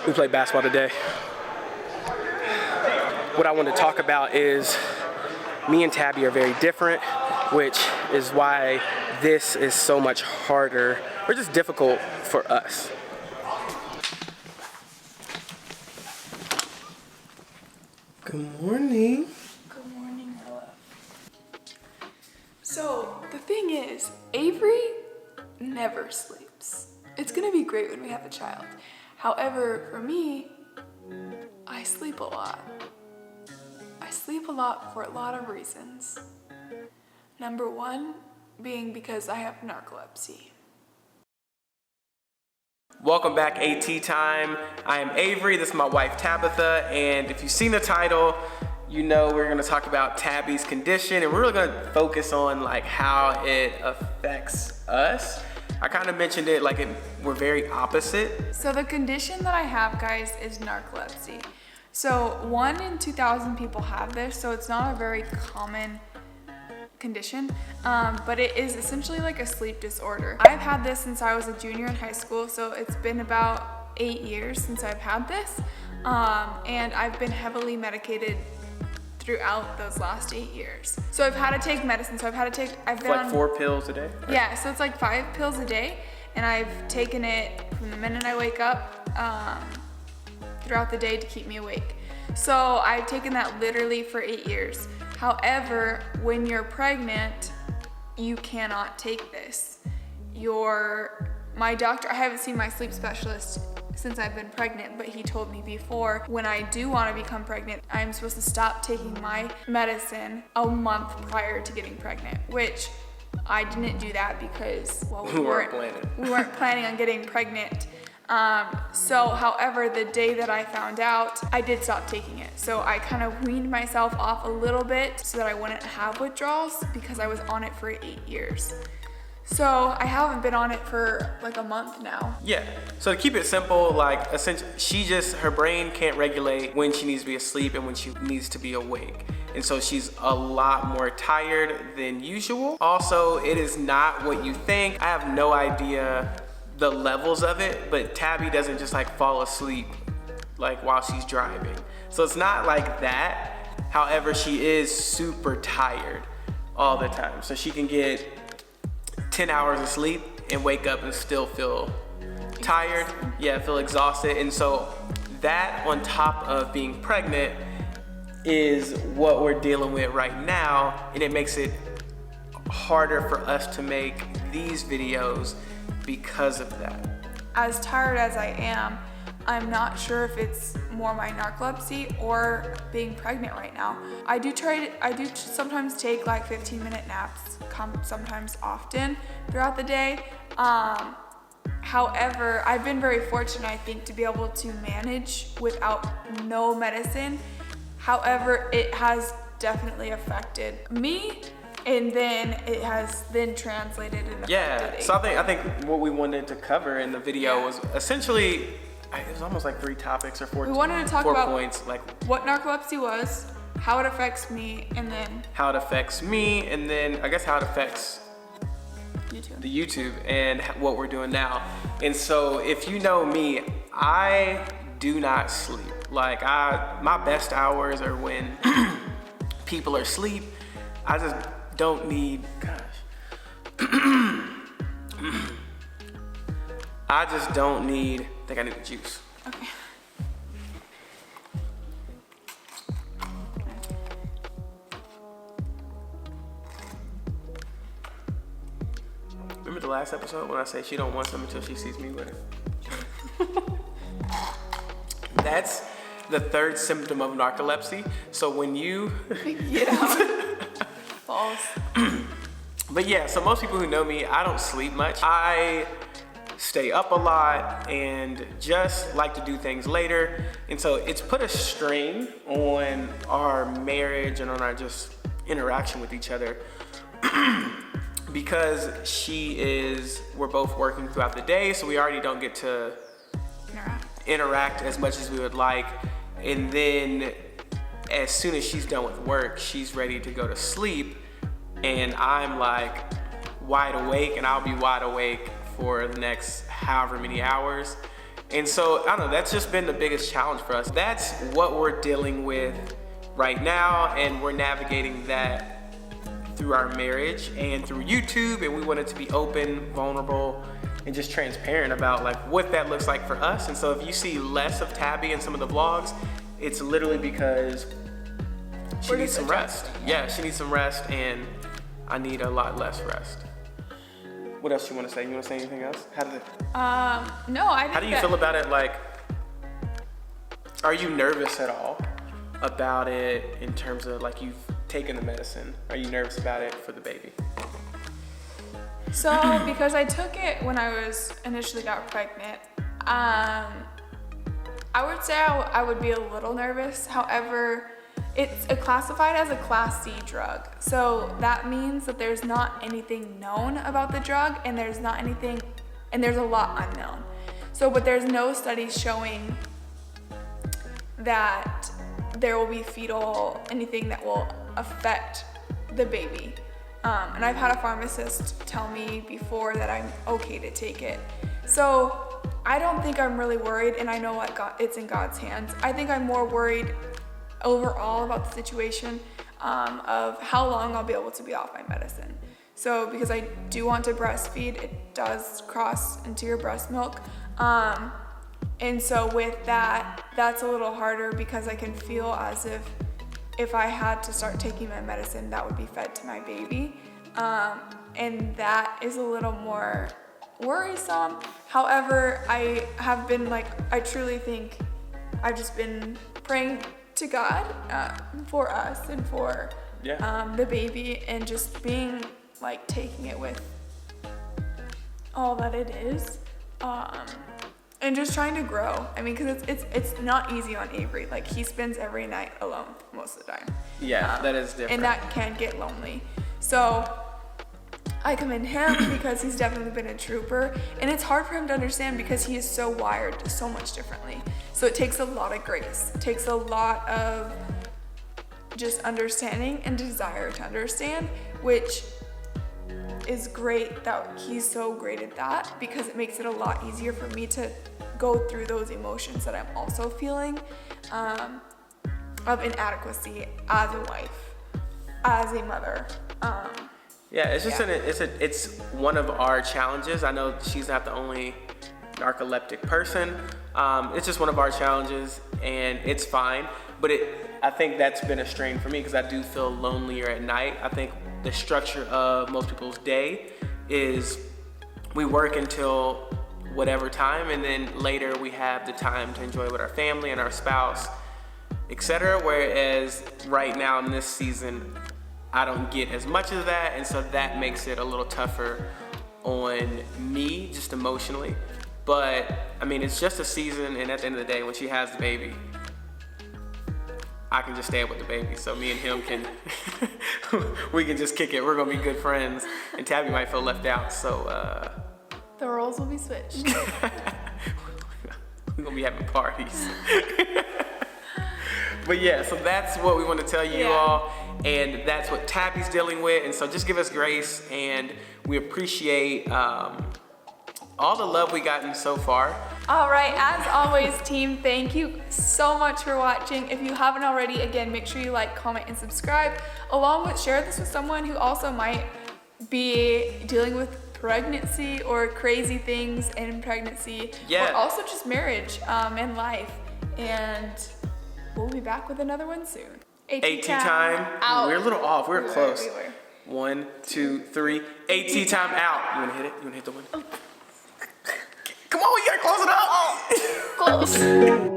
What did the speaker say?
We played basketball today. What I want to talk about is me and Tabby are very different, which is why this is so much harder, or just difficult for us. Good morning. Good morning, my love. So, the thing is, Avery never sleeps. It's gonna be great when we have a child. However, for me, I sleep a lot. I sleep a lot for a lot of reasons. Number one being because I have narcolepsy. Welcome back, AT Time. I am Avery, this is my wife Tabitha, and if you've seen the title, you know we're gonna talk about Tabby's condition, and we're really gonna focus on like how it affects us. I kind of mentioned it like we're very opposite. So the condition that I have, guys, is narcolepsy. So 1 in 2,000 people have this, so it's not a very common condition, but it is essentially like a sleep disorder. I've had this since I was a junior in high school, so it's been about 8 years since I've had this, and I've been heavily medicated throughout those last 8 years. So I've had to take medicine. So I've been like on 4 pills a day? Right? Yeah, so it's like 5 pills a day, and I've taken it from the minute I wake up throughout the day to keep me awake. So I've taken that literally for 8 years. However, when you're pregnant, you cannot take this. My doctor, I haven't seen my sleep specialist since I've been pregnant, but he told me before, when I do want to become pregnant, I'm supposed to stop taking my medicine a month prior to getting pregnant, which I didn't do that because, well, we weren't planning on getting pregnant. However, the day that I found out, I did stop taking it. So I kind of weaned myself off a little bit so that I wouldn't have withdrawals because I was on it for 8 years. So I haven't been on it for like a month now. Yeah, so to keep it simple, like essentially her brain can't regulate when she needs to be asleep and when she needs to be awake. And so she's a lot more tired than usual. Also, it is not what you think. I have no idea the levels of it, but Tabby doesn't just like fall asleep like while she's driving. So it's not like that. However, she is super tired all the time. So she can get 10 hours of sleep and wake up and still feel tired, feel exhausted. And so that on top of being pregnant is what we're dealing with right now, and it makes it harder for us to make these videos because of that. As tired as I am, I'm not sure if it's more my narcolepsy or being pregnant right now. I do sometimes take like 15-minute naps, sometimes often throughout the day. However, I've been very fortunate, I think, to be able to manage without no medicine. However, it has definitely affected me, and then it has then translated and affected so I think what we wanted to cover in the video was essentially, it was almost like 3 topics or 4 points. We wanted to talk about points, like what narcolepsy was, how it affects me, and then how it affects me, and then I guess how it affects the YouTube and what we're doing now. And so if you know me, I do not sleep. Like my best hours are when people are asleep. I just don't need, I just don't need, I think I need the juice. Okay. Remember the last episode when I say she don't want some until she sees me with it? That's the 3rd symptom of narcolepsy. So when you Get out. False. But yeah, so most people who know me, I don't sleep much. I stay up a lot and just like to do things later. And so it's put a strain on our marriage and on our just interaction with each other. Because we're both working throughout the day, so we already don't get to interact as much as we would like. And then as soon as she's done with work, she's ready to go to sleep, and I'm like wide awake, and I'll be wide awake for the next however many hours. And so, I don't know, that's just been the biggest challenge for us. That's what we're dealing with right now, and we're navigating that through our marriage and through YouTube, and we wanted to be open, vulnerable, and just transparent about like what that looks like for us. And so if you see less of Tabby in some of the vlogs, it's literally because she needs some rest. Yeah, she needs some rest, and I need a lot less rest. What else you want to say? You want to say anything else? How did it? No, I think How do you feel about it? Like, are you nervous at all about it in terms of like you've taken the medicine? Are you nervous about it for the baby? So, because I took it when I was initially got pregnant, I would say I would be a little nervous. However, it's classified as a Class C drug. So that means that there's not anything known about the drug, and there's not anything, and there's a lot unknown. So, but there's no studies showing that there will be anything that will affect the baby. And I've had a pharmacist tell me before that I'm okay to take it. So I don't think I'm really worried, and I know it's in God's hands. I think I'm more worried overall about the situation of how long I'll be able to be off my medicine. So because I do want to breastfeed, it does cross into your breast milk. And so with that, that's a little harder because I can feel as if I had to start taking my medicine, that would be fed to my baby. And that is a little more worrisome. However, I have been I truly think I've just been praying to God for us and for the baby, and just being taking it with all that it is. And just trying to grow. I mean, because it's not easy on Avery. He spends every night alone most of the time. Yeah, that is different. And that can get lonely. So I commend him because he's definitely been a trooper. And it's hard for him to understand because he is so wired so much differently. So it takes a lot of grace. It takes a lot of just understanding and desire to understand, which is great that he's so great at that, because it makes it a lot easier for me to go through those emotions that I'm also feeling of inadequacy as a wife, as a mother. Yeah, it's just it's one of our challenges. I know she's not the only narcoleptic person. It's just one of our challenges, and it's fine. But I think that's been a strain for me because I do feel lonelier at night. I think the structure of most people's day is we work until whatever time, and then later we have the time to enjoy with our family and our spouse, etc. Whereas right now in this season, I don't get as much of that, and so that makes it a little tougher on me, just emotionally. But I mean, it's just a season, and at the end of the day, when she has the baby, I can just stay up with the baby. So me and him can, we can just kick it. We're gonna be good friends, and Tabby might feel left out. So the roles will be switched. We're gonna be having parties. But yeah, so that's what we want to tell you all, and that's what Tabby's dealing with. And so just give us grace, and we appreciate all the love we gotten so far. All right, as always, team, thank you so much for watching. If you haven't already, again, make sure you like, comment, and subscribe. Along with, share this with someone who also might be dealing with pregnancy or crazy things in pregnancy, or also just marriage and life. And we'll be back with another one soon. AT time out. We're a little off. We were close. We were. 1, 2, 3. AT time out. You wanna hit it? You wanna hit the one? Come on, you gotta close it up. Close.